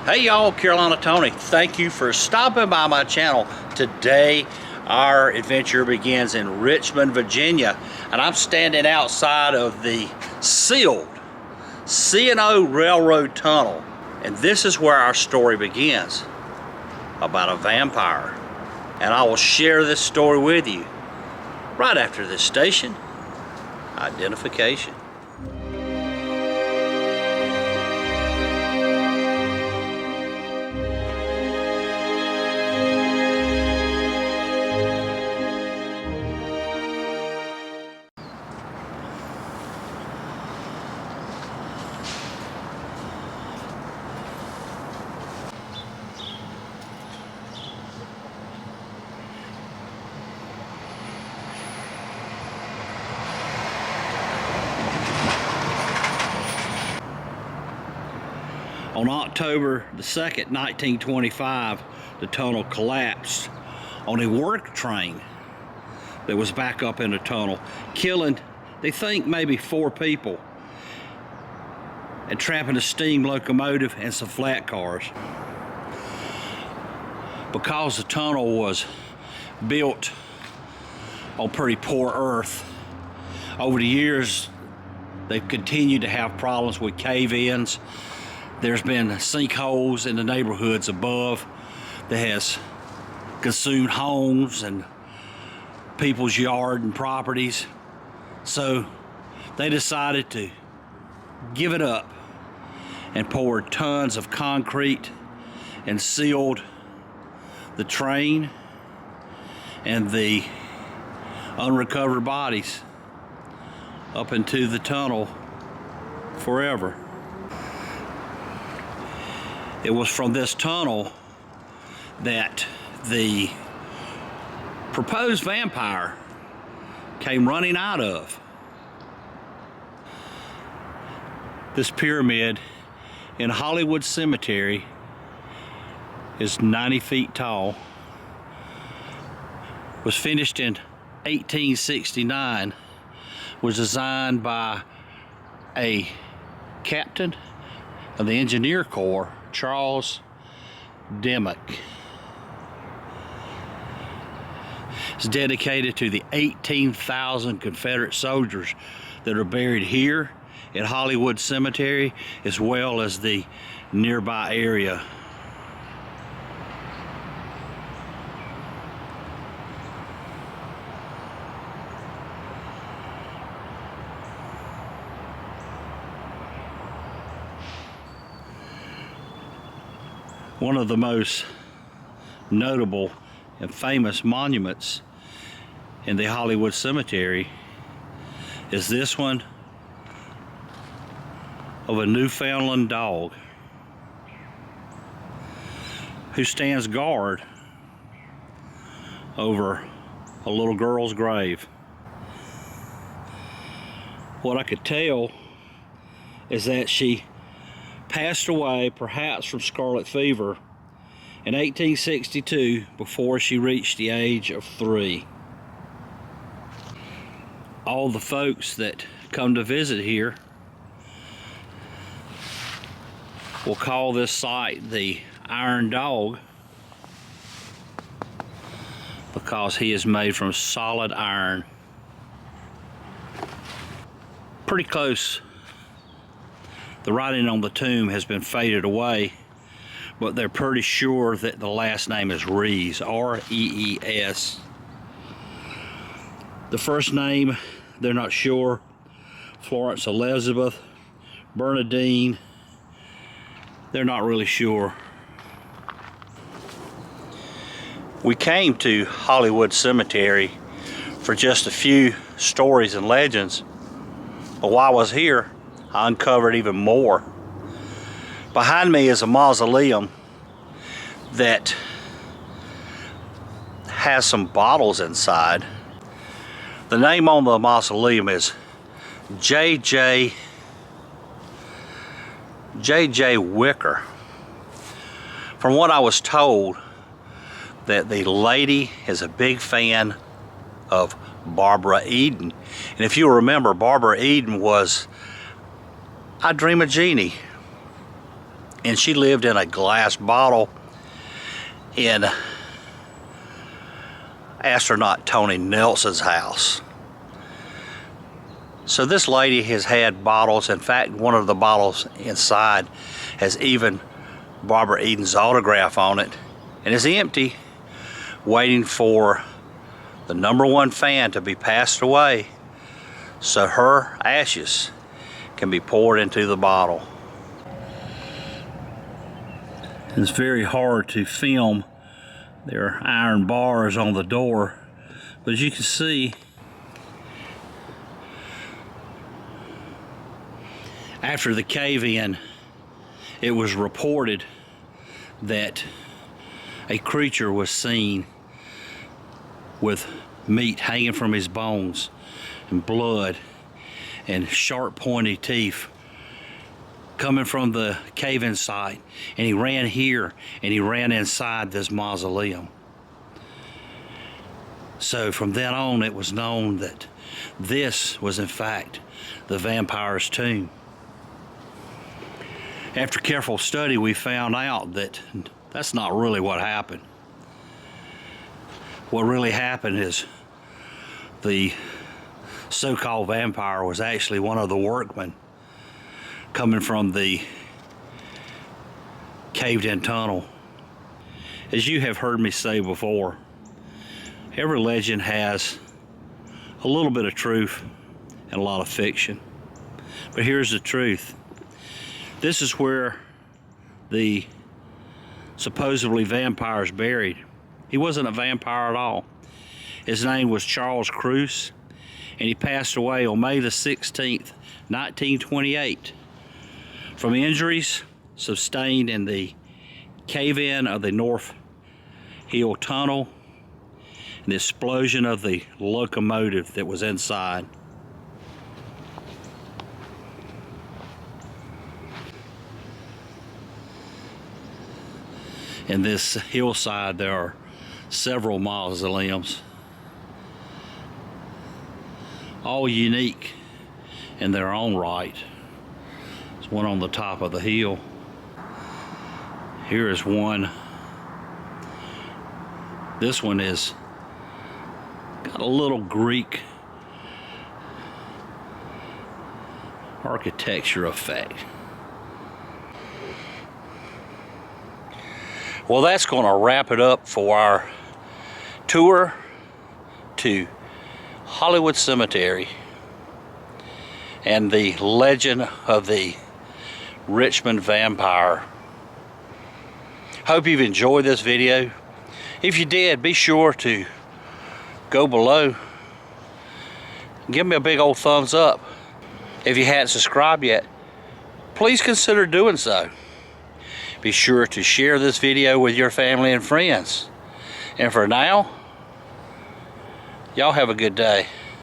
Hey y'all, Carolina Tony. Thank you for stopping by my channel. Today our adventure begins in Richmond, Virginia, and I'm standing outside of the sealed C&O Railroad Tunnel, and this is where our story begins, about a vampire. And I will share this story with you right after this station identification. On October the 2nd, 1925, the tunnel collapsed on a work train that was back up in the tunnel, killing, they think, maybe 4 people, and trapping a steam locomotive and some flat cars. Because the tunnel was built on pretty poor earth, over the years they've continued to have problems with cave-ins. There's been sinkholes in the neighborhoods above that has consumed homes and people's yard and properties. So they decided to give it up and poured tons of concrete and sealed the train and the unrecovered bodies up into the tunnel forever. It was from this tunnel that the proposed vampire came running out of. This pyramid in Hollywood Cemetery is 90 feet tall, was finished in 1869, was designed by a captain of the Engineer Corps, Charles Dimmock. It's dedicated to the 18,000 Confederate soldiers that are buried here at Hollywood Cemetery, as well as the nearby area. One of the most notable and famous monuments in the Hollywood Cemetery is this one of a Newfoundland dog who stands guard over a little girl's grave. What I could tell is that she passed away, perhaps from scarlet fever, in 1862 before she reached the age of 3. All the folks that come to visit here will call this site the Iron Dog, because he is made from solid iron. Pretty close. The writing on the tomb has been faded away, but they're pretty sure that the last name is Rees, R-E-E-S. The first name, they're not sure. Florence Elizabeth, Bernadine, they're not really sure. We came to Hollywood Cemetery for just a few stories and legends, but while I was here, I uncovered even more. Behind me is a mausoleum that has some bottles inside. The name on the mausoleum is J.J. Wicker. From what I was told, that the lady is a big fan of Barbara Eden. And if you remember, Barbara Eden was I Dream of Jeannie And she lived in a glass bottle in astronaut Tony Nelson's house. So this lady has had bottles. In fact, one of the bottles inside has even Barbara Eden's autograph on it, and is empty, waiting for the #1 fan to be passed away so her ashes can be poured into the bottle. It's very hard to film. There are iron bars on the door, but as you can see, after the cave-in, it was reported that a creature was seen with meat hanging from his bones and blood and sharp pointy teeth coming from the cave-in site, and he ran here and he ran inside this mausoleum. So from then on, it was known that this was in fact the vampire's tomb. After careful study, we found out that that's not really what happened. What really happened is the so-called vampire was actually one of the workmen coming from the caved-in tunnel. As you have heard me say before, every legend has a little bit of truth and a lot of fiction. But here's the truth. This is where the supposedly vampire is buried. He wasn't a vampire at all. His name was Charles Cruz, and he passed away on May the 16th, 1928, from injuries sustained in the cave-in of the North Hill Tunnel and the explosion of the locomotive that was inside. In this hillside, there are several mausoleums, all unique in their own right. There's one on the top of the hill. Here is one. This one is got a little Greek architecture effect. Well, that's going to wrap it up for our tour to Hollywood Cemetery and the legend of the Richmond vampire. Hope you've enjoyed this video. If you did, be sure to go below and give me a big old thumbs up. If you hadn't subscribed yet, please consider doing so. Be sure to share this video with your family and friends. And for now, y'all have a good day.